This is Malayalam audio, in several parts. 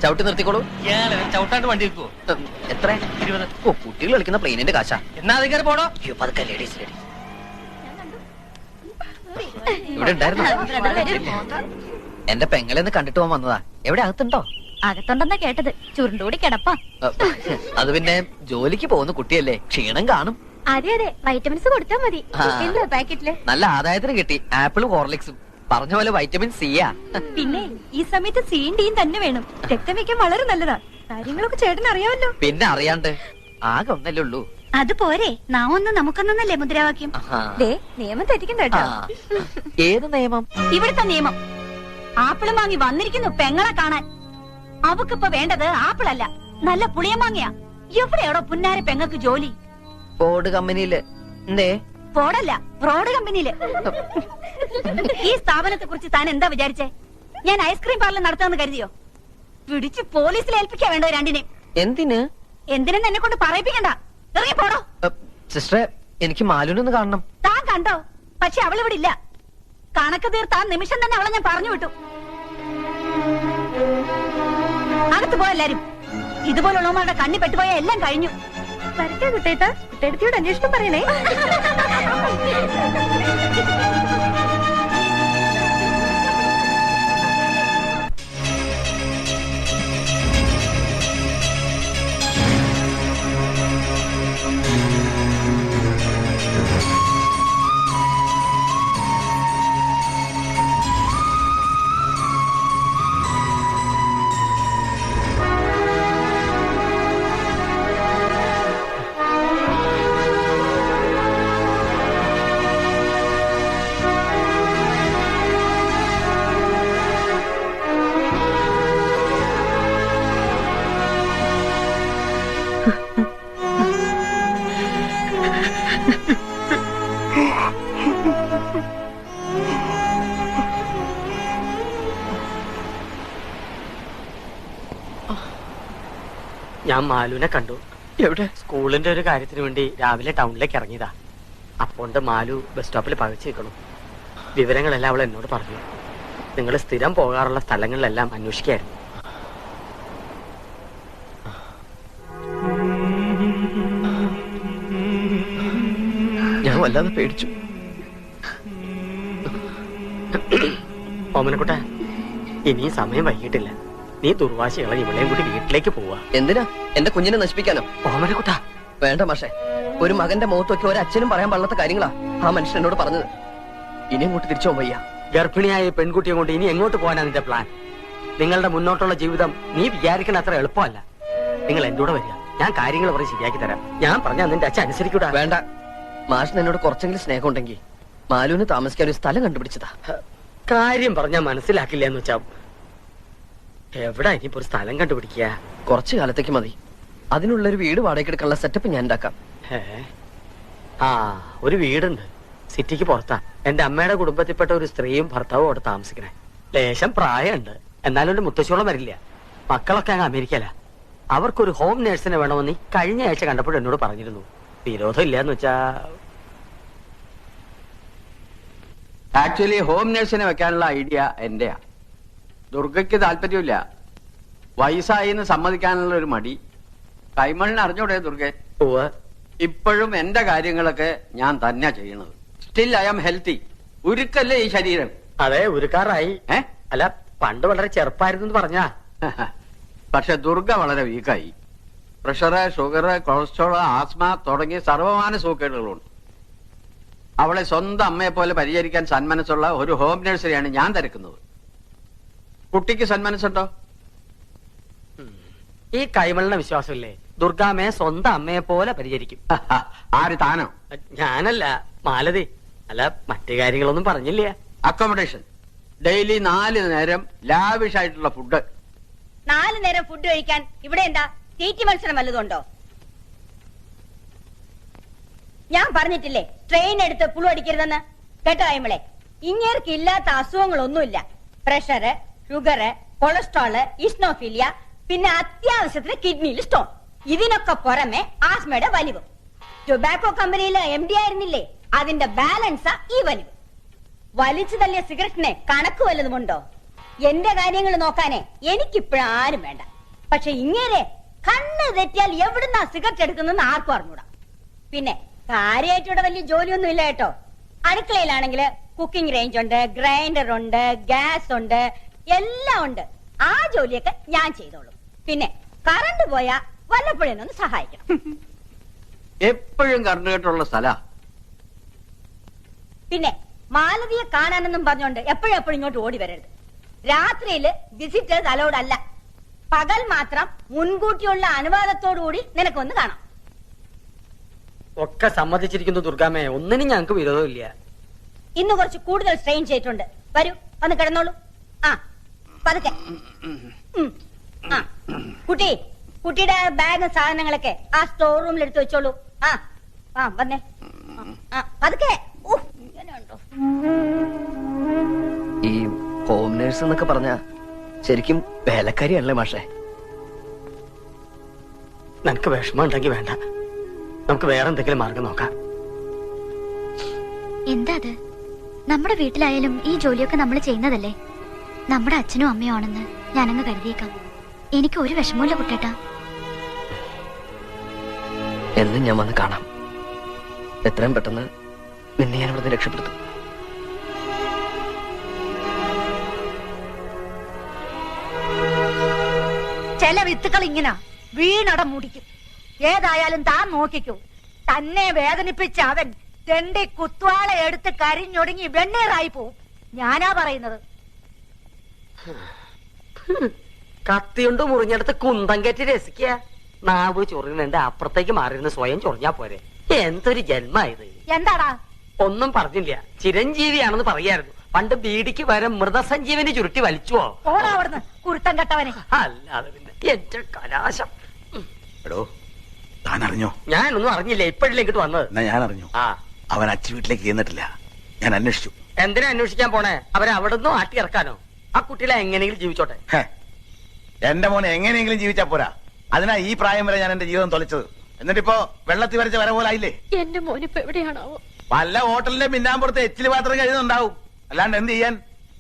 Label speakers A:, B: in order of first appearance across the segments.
A: ചവിട്ടി നിർത്തിക്കോളൂ.
B: ചവിട്ടാണ്ട് വണ്ടി വെക്കുവോ?
A: എത്ര? 20. ഓ, കുട്ടികൾ കളിക്കുന്ന പ്ലെയിനിന്റെ കാശാ.
B: എന്നാ അത് കയറി പോടോ.
A: പതുക്കെ ലേഡീസ് ഇവിടെ ഉണ്ടായിരുന്നു. എന്റെ പെങ്ങളെന്ന് കണ്ടിട്ട് പോകാൻ വന്നതാ. എവിടെ അകത്തുണ്ടോ?
C: അകത്തുണ്ടെന്നാ കേട്ടത്. ചുരുണ്ടൂടി കിടപ്പാ.
A: അത് പിന്നെ ജോലിക്ക് പോകുന്ന കുട്ടിയല്ലേ, ക്ഷീണം കാണും.
C: അതെ അതെ, വൈറ്റമിൻസ് കൊടുത്താ മതി. എന്താ പാക്കറ്റില്?
A: നല്ല ആദായത്തിന് കിട്ടി. ആപ്പിളും ഹോർലിക്സും. പറഞ്ഞ പോലെ വൈറ്റമിൻ സിയാ.
C: പിന്നെ ഈ സമയത്ത് സിയും ഡിയും തന്നെ വേണം. രക്തം വെക്കാൻ വളരെ നല്ലതാ. കാര്യങ്ങളൊക്കെ ചേട്ടൻ അറിയാമല്ലോ.
A: പിന്നെ അറിയാണ്ട് ആകെ ഒന്നല്ലേ ഉള്ളൂ.
C: അത് പോരെ, നാം ഒന്ന് നമുക്കൊന്നല്ലേ മുദ്രാവാക്യം. നിയമം തെറ്റിക്കണ്ട കേട്ടോ.
A: ഏത് നിയമം?
C: ഇവിടുത്തെ നിയമം. ആപ്പിളും വാങ്ങി വന്നിരിക്കുന്നു പെങ്ങളെ കാണാൻ. അവക്കിപ്പോ വേണ്ടത് ആപ്പിളല്ല, നല്ല പുളിയമാങ്ങയാ. എവിടെയാടോ പുന്നാര പെങ്ങൾക്ക് ജോലി?
A: ഫോർഡ് കമ്പനിയില്. എന്തേ?
C: ഫോർഡല്ല, ഫ്രോഡ് കമ്പനിയില്. ഈ സ്ഥാപനത്തെ കുറിച്ച് താൻ എന്താ വിചാരിച്ചേ? ഞാൻ ഐസ്ക്രീം പാർലർ നടത്താമെന്ന് കരുതിയോ? പിടിച്ച് പോലീസിൽ ഏൽപ്പിക്കാ വേണ്ടോ രണ്ടിനെ?
A: എന്തിന്?
C: എന്തിനെന്ന് എന്നെ കൊണ്ട് പറയിപ്പിക്കണ്ട. ഇറങ്ങി പോടോ.
A: സിസ്റ്ററെ, എനിക്ക് മാലുനൊന്ന് കാണണം.
C: താൻ കണ്ടോ? പക്ഷെ അവളിവിടെ ഇല്ല. കണക്ക് തീർത്താൻ നിമിഷം തന്നെ അവളെ ഞാൻ പറഞ്ഞു വിട്ടു. അകത്ത് പോയെല്ലാരും. ഇതുപോലുള്ളവന്മാരുടെ കണ്ണി പെട്ടുപോയ എല്ലാം കഴിഞ്ഞു. വരട്ടെ കുട്ടേട്ടാ, കുട്ടേടത്തിയോട് അന്വേഷണം പറയണേ.
B: ഞാൻ മാലുവിനെ കണ്ടു.
A: എവിടെ?
B: സ്കൂളിന്റെ ഒരു കാര്യത്തിന് വേണ്ടി രാവിലെ ടൗണിലേക്ക് ഇറങ്ങിയതാ. അപ്പോണ്ട് മാലു ബസ് സ്റ്റോപ്പിൽ പകച്ചു നിൽക്കണം. വിവരങ്ങളെല്ലാം അവൾ എന്നോട് പറഞ്ഞു. നിങ്ങൾ സ്ഥിരം പോകാറുള്ള സ്ഥലങ്ങളിലെല്ലാം അന്വേഷിക്കായിരുന്നു.
A: ഞാൻ വല്ലാതെ പേടിച്ചു.
B: ഓമനക്കുട്ട, ഇനിയും സമയം വൈകിട്ടില്ല. നീ ദുർവാശികളെ ഇവളെയും കൂടി വീട്ടിലേക്ക് പോവാ.
A: എന്തിനാ? എന്റെ കുഞ്ഞിനെ നശിപ്പിക്കാനോ?
B: ഓമനക്കുട്ട,
A: വേണ്ട മാഷെ. ഒരു മകന്റെ മുഖത്തൊക്കെ ഒരച്ഛനും പറയാൻ പാടില്ലാത്ത കാര്യങ്ങളാ ആ മനുഷ്യൻ എന്നോട് പറഞ്ഞത്. ഇനി അങ്ങോട്ട് തിരിച്ചു പോകാൻ വയ്യ.
B: ഗർഭിണിയായ പെൺകുട്ടിയെ കൊണ്ട് ഇനി എങ്ങോട്ട് പോകാനാ നിന്റെ പ്ലാൻ? നിങ്ങളുടെ മുന്നോട്ടുള്ള ജീവിതം നീ വിചാരിക്കുന്ന അത്ര എളുപ്പമല്ല. നിങ്ങൾ എന്റെ കൂടെ വരിക. ഞാൻ കാര്യങ്ങൾ പറഞ്ഞ് ശരിയാക്കി തരാം. ഞാൻ പറഞ്ഞാൽ നിന്റെ അച്ഛൻ അനുസരിക്കൂടാ.
A: വേണ്ട. മാഷിന് എന്നോട് കുറച്ചെങ്കിലും സ്നേഹം ഉണ്ടെങ്കിൽ മാലുവിന് താമസിക്കാൻ ഒരു സ്ഥലം കണ്ടുപിടിച്ചതാ.
B: കാര്യം പറഞ്ഞാൽ മനസ്സിലാക്കില്ല എന്ന് വെച്ചാ എവിടാ ഇനിയിപ്പോ ഒരു സ്ഥലം കണ്ടുപിടിക്കുക?
A: കുറച്ചു കാലത്തേക്ക് മതി. അതിനുള്ളൊരു വീട് വാടകയ്ക്ക് എടുക്കാനുള്ള സെറ്റപ്പ് ഞാൻ ഉണ്ടാക്കാം.
B: ആ, ഒരു വീടുണ്ട് സിറ്റിക്ക് പുറത്താ. എന്റെ അമ്മയുടെ കുടുംബത്തിൽപ്പെട്ട ഒരു സ്ത്രീയും ഭർത്താവും അവിടെ താമസിക്കണേ. ലേശം പ്രായമുണ്ട്, എന്നാലും ഒരു മുത്തശ്ശോളം വരില്ല. മക്കളൊക്കെ അങ്ങ് അമേരിക്കയിലാ. അവർക്കൊരു ഹോം നേഴ്സിനെ വേണമെന്ന് കഴിഞ്ഞ ആഴ്ച കണ്ടപ്പോൾ എന്നോട് പറഞ്ഞിരുന്നു. വിരോധം ഇല്ലാന്ന് വെച്ചാ
D: ആക്ച്വലി ഹോം നേഴ്സിനെ വെക്കാനുള്ള ഐഡിയ എന്റെയാ. ദുർഗയ്ക്ക് താല്പര്യമില്ല. വയസ്സായി എന്ന് സമ്മതിക്കാനുള്ള ഒരു മടി. കൈമളിന് അറിഞ്ഞൂടെ ദുർഗെ? ഇപ്പോഴും എന്റെ കാര്യങ്ങളൊക്കെ ഞാൻ തന്നെ ചെയ്യണത്. Still I am healthy. ഉരുക്കല്ലേ ഈ ശരീരം?
B: അതെ, ഉരുക്കാറായി. അല്ല, പണ്ട് വളരെ ചെറുപ്പായിരുന്നു പറഞ്ഞാ.
D: പക്ഷെ ദുർഗ വളരെ വീക്കായി. പ്രഷർ, ഷുഗർ, കൊളസ്ട്രോൾ, ആസ്മ തുടങ്ങിയ സർവമാന സൂക്കേടുകളുണ്ട്. അവളെ സ്വന്തം അമ്മയെ പോലെ പരിചരിക്കാൻ സന്മനസ്സുള്ള ഒരു ഹോം നഴ്സറിയാണ് ഞാൻ തിരക്കുന്നത്. കുട്ടിക്ക് സന്മനസ്സുണ്ടോ?
B: ഈ കൈമളിന്റെ വിശ്വാസമില്ലേ? ദുർഗാമ്മയെ സ്വന്തം അമ്മയെ പോലെ പരിചരിക്കും.
D: ആര്, താനോ?
B: ഞാനല്ല, മാലതി. അല്ല, മറ്റു കാര്യങ്ങളൊന്നും പറഞ്ഞില്ല.
D: അക്കോമഡേഷൻ, ഡെയിലി 4 നേരം ലാവിഷ് ആയിട്ടുള്ള ഫുഡ്.
C: 4 നേരം ഫുഡ് കഴിക്കാൻ ഇവിടെ എന്താ തീറ്റി മത്സരം വല്ലതുണ്ടോ? ഞാൻ പറഞ്ഞിട്ടില്ലേ ട്രെയിൻ എടുത്ത് പുളു അടിക്കരുതെന്ന്? കേട്ടോ കൈമളെ, ഇങ്ങേർക്ക് ഇല്ലാത്ത അസുഖങ്ങളൊന്നുമില്ല. പ്രഷർ, ഷുഗർ, കൊളസ്ട്രോള്, ഇസ്നോഫീലിയ, പിന്നെ അത്യാവശ്യത്തിന് കിഡ്നിയിൽ സ്റ്റോൺ. ഇതിനൊക്കെ പുറമെ ആസ്മയുടെ വലിവ്. ടൊബാക്കോ കമ്പനിയിലെ MD ആയിരുന്നില്ലേ, അതിന്റെ ബാലൻസാ ഈ വലിവ്. വലിച്ചു തള്ളിയ സിഗരറ്റിനെ കണക്ക് വല്ലതുമുണ്ടോ? എന്റെ കാര്യങ്ങൾ നോക്കാനേ എനിക്കിപ്പോഴാരും വേണ്ട. പക്ഷെ ഇങ്ങനെ കണ്ണ് തെറ്റിയാൽ എവിടുന്നാ സിഗരറ്റ് എടുക്കുന്നെന്ന് ആർക്കും അറിഞ്ഞൂടാ. പിന്നെ കാര്യമായിട്ടിവിടെ വലിയ ജോലിയൊന്നും ഇല്ല കേട്ടോ. അടുക്കളയിലാണെങ്കിൽ കുക്കിംഗ് റേഞ്ച് ഉണ്ട്, ഗ്രൈൻഡർ ഉണ്ട്, ഗ്യാസ് ഉണ്ട്, എല്ലാം ഉണ്ട്. ആ ജോലിയൊക്കെ ഞാൻ ചെയ്തോളും. പിന്നെ കറണ്ട് പോയാ വല്ലപ്പോഴൊന്ന് സഹായിക്കണം.
D: എപ്പോഴും കറണ്ട് കേട്ടുള്ള സ്ഥല.
C: പിന്നെ മാലതിയെ കാണാനെന്നും പറഞ്ഞോണ്ട് എപ്പോഴും ഇങ്ങോട്ട് ഓടി വരരുത്. രാത്രിയില് വിസിറ്റേഴ്സ് അലൗഡ് അല്ല. പകൽ മാത്രം മുൻകൂട്ടിയുള്ള അനുവാദത്തോടുകൂടി നിനക്കൊന്ന് കാണാം.
B: ഒക്കെ സമ്മതിച്ചിരിക്കുന്നു ദുർഗാമ്മേ, ഒന്നിനും ഞങ്ങൾക്ക് വിരോധമില്ല.
C: ഇന്ന് കുറച്ച് കൂടുതൽ സ്ട്രെയിൻ ചെയ്തിട്ടുണ്ട്. വരൂ, വന്ന് കിടന്നോളൂ. ആ പതുക്കെ. ആ കുട്ടിയുടെ ബാഗ് സാധനങ്ങളൊക്കെ ആ സ്റ്റോർ റൂമിൽ എടുത്തു വെച്ചോളൂ. ആ ആ വന്നേ. ആ പതുക്കെ. ഇങ്ങനെയുണ്ടോ?
A: ഈ ഹോം നേഴ്സ് എന്നൊക്കെ പറഞ്ഞ ശരിക്കും വേലക്കാരിയാണല്ലേ മാഷേ?
B: നിനക്ക് വിഷമം ഉണ്ടെങ്കിൽ വേണ്ട, നമുക്ക് വേറെ എന്തെങ്കിലും മാർഗം നോക്കാം.
E: എന്താ അത്? നമ്മുടെ വീട്ടിലായാലും ഈ ജോലിയൊക്കെ നമ്മൾ ചെയ്യുന്നതല്ലേ. നമ്മുടെ അച്ഛനും അമ്മയും ആണെന്ന് ഞാനങ്ങ് കരുതിയേക്കാം. എനിക്ക് ഒരു വിഷമമില്ല കുട്ടേട്ടാ.
A: എന്നും ഞാൻ വന്ന് കാണാം. എത്രയും പെട്ടെന്ന് നിന്നെ ഞാൻ ഇവിടുന്ന് രക്ഷപ്പെടുത്തും.
F: ചില വിത്തുകൾ ഇങ്ങനെ വീണടം മുടിക്കും. ഏതായാലും താൻ നോക്കിക്കൂ. തന്നെ വേദനിപ്പിച്ച അവൻ തെണ്ടി കുത്വാള എടുത്ത് കരിഞ്ഞൊടുങ്ങി വെണ്ണീറായി പോവും. ഞാനാ പറയുന്നത്.
B: കത്തിയുണ്ട് മുറിഞ്ഞെടുത്ത് കുന്തം കയറ്റി രസിക്കുക. നാവ് ചൊറിയുന്നുണ്ട്, അപ്പുറത്തേക്ക് മാറിയിരുന്ന് സ്വയം ചൊറിഞ്ഞാ പോരെ. എന്തൊരു ജന്മായത്.
F: എന്താടാ?
B: ഒന്നും പറഞ്ഞില്ല. ചിരഞ്ജീവിയാണെന്ന് പറയായിരുന്നു. പണ്ട് ബീഡിക്ക് വരെ മൃതസഞ്ജീവനി ചുരുട്ടി വലിച്ചുവോ?
F: ഓടാ അവിടുന്ന് കുരുത്തം കെട്ടവനെ.
B: അല്ലാതെ പിന്നെ എന്റെ കലാശം.
G: എടോ, താൻ അറിഞ്ഞോ?
B: ഞാനൊന്നും അറിഞ്ഞില്ല, ഇപ്പോഴല്ലേ ഇങ്ങോട്ട് വന്നത്.
G: എന്നാ ഞാൻ അറിഞ്ഞു.
B: ആ,
G: അവൻ അച്ഛൻ വീട്ടിലേക്ക് ചെന്നിട്ടില്ല. ഞാൻ അന്വേഷിച്ചു.
B: എന്തിനാ അന്വേഷിക്കാൻ പോണേ? അവരെ അവിടെ നിന്നും ആട്ടി ഇറക്കാനോ? ആ കുട്ടികളെ എങ്ങനെയെങ്കിലും ജീവിച്ചോട്ടെ.
G: ഹേ, എന്റെ മോനെ എങ്ങനെയെങ്കിലും ജീവിച്ചാ പോരാ. അതിനാ ഈ പ്രായം വരെ ഞാൻ എന്റെ ജീവിതം തൊലച്ചത്. എന്നിട്ടിപ്പോ വെള്ളത്തിൽ വരച്ച വര പോലായില്ലേ.
H: എന്റെ മോനിപ്പോ എവിടെയാണാവോ?
G: വല്ല ഹോട്ടലിന്റെ പിന്നാമ്പുറത്ത് എച്ചില് പാത്രം കഴിയുന്നുണ്ടാവും. അല്ലാണ്ട് എന്ത് ചെയ്യാൻ?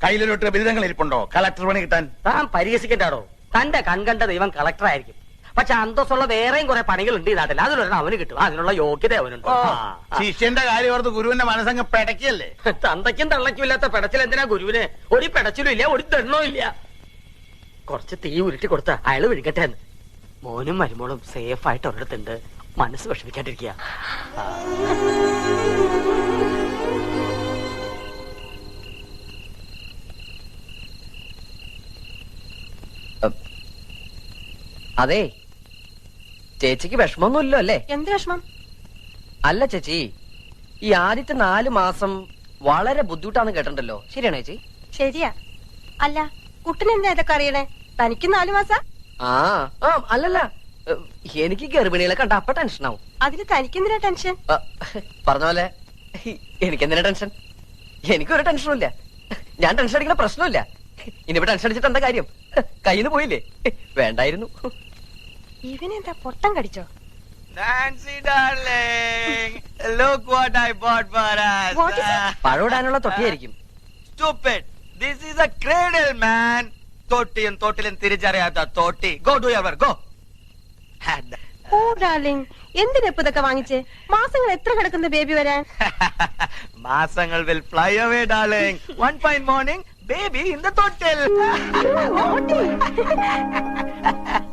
G: കയ്യിലൊട്ട് ബിരുദങ്ങൾ ഇരിപ്പുണ്ടോ കളക്ടർ പണി കിട്ടാൻ?
B: താൻ പരിഹസിക്കണ്ടാടോ. തന്റെ കൺകണ്ട ദൈവം കളക്ടർ ആയിരിക്കും. പക്ഷെ അന്തസ്സുള്ള വേറെയും കുറെ പണികളുണ്ട് ഈ നാട്ടിൽ. അതിലൊരെണ്ണം അവന് കിട്ടും. അതിനുള്ള യോഗ്യത അവനുണ്ട്.
G: ശിഷ്യന്റെ കാര്യം ഓർത്ത് ഗുരുവിന്റെ മനസ്സങ്ങ് പെടക്കിയല്ലേ.
B: തന്തയ്ക്കും തള്ളയ്ക്കും ഇല്ലാത്ത പെടച്ചിൽ എന്തിനാ ഗുരുവിന്? ഒരു പെടച്ചിലും ഇല്ല, ഒരു ദണ്ണവും ഇല്ല. കുറച്ച് തീ ഉരുട്ടി കൊടുത്ത അയാള് വിഴുകട്ടെ എന്ന്. മോനും മരുമോളും സേഫ് ആയിട്ട് ഒരിടത്തുണ്ട്. മനസ്സ് വിഷമിക്കാണ്ടിരിക്കുക.
A: അതെ, ചേച്ചിക്ക് വിഷമമൊന്നുമില്ലോ അല്ലേ?
H: എന്ത് വിഷമം?
A: അല്ല ചേച്ചി, ഈ ആദ്യത്തെ 4 മാസം വളരെ ബുദ്ധിമുട്ടാന്ന് കേട്ടിട്ടുണ്ടല്ലോ. ശരിയാണോ ചേച്ചി?
H: ശരിയാ. അല്ല, കുട്ടനെന്താ ഇതൊക്കെ അറിയണേ? തനിക്ക് 4 മാസം?
A: അല്ലല്ല, എനിക്ക് ഗർഭിണികളെ കണ്ട അപ്പൊ ടെൻഷനാവും.
H: അതിന് തനിക്കെന്തിനാ ടെൻഷൻ?
A: പറഞ്ഞ പോലെ എനിക്കെന്തിനാ ടെൻഷൻ? എനിക്കൊരു ടെൻഷനും ഇല്ല. ഞാൻ ടെൻഷൻ അടിക്കുന്ന പ്രശ്നമില്ല. ഇനിയിപ്പോ ടെൻഷൻ അടിച്ചിട്ട് എന്താ കാര്യം? കയ്യിന്ന് പോയില്ലേ? വേണ്ടായിരുന്നു.
H: ഇവനെന്താ പൊട്ടം കടിച്ചോ?
I: Nancy darling, look what I bought for us.
H: What is it?
A: പഴമിടാനുള്ള തൊട്ടിയായിരിക്കും.
I: Stupid. This is a cradle, man. തൊട്ടിലും തിരിച്ചറിയാത്ത തൊട്ടി. Go do your work, go.
H: Oh darling, എന്തിനാ ഇപ്പൊ ഇതൊക്കെ വാങ്ങിച്ചേ? മാസങ്ങൾ എത്ര കിടക്കുന്ന ബേബി വരാൻ?
I: മാസങ്ങൾ will fly away, darling. One fine morning, baby in the തൊട്ടിൽ.